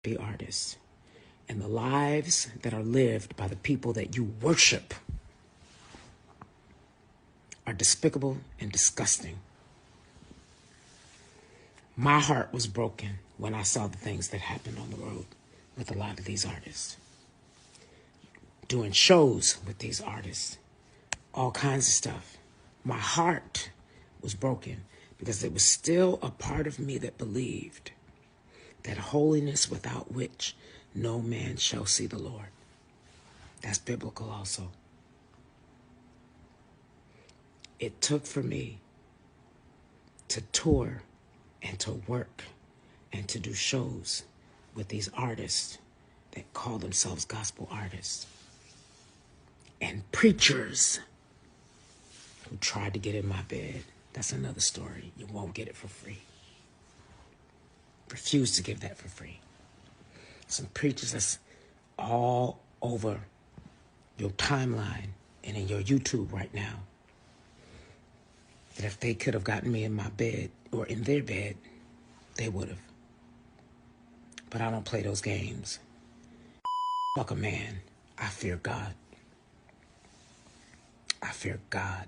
be artists. And the lives that are lived by the people that you worship are despicable and disgusting. My heart was broken when I saw the things that happened on the road with a lot of these artists. Doing shows with these artists, all kinds of stuff. My heart was broken because there was still a part of me that believed that holiness without which no man shall see the Lord. That's biblical also. It took for me to tour and to work and to do shows with these artists that call themselves gospel artists and preachers who tried to get in my bed. That's another story. You won't get it for free. Refuse to give that for free. Some preachers that's all over your timeline and in your YouTube right now, that if they could have gotten me in my bed or in their bed, they would have. But I don't play those games. Fuck a man. I fear God. I fear God.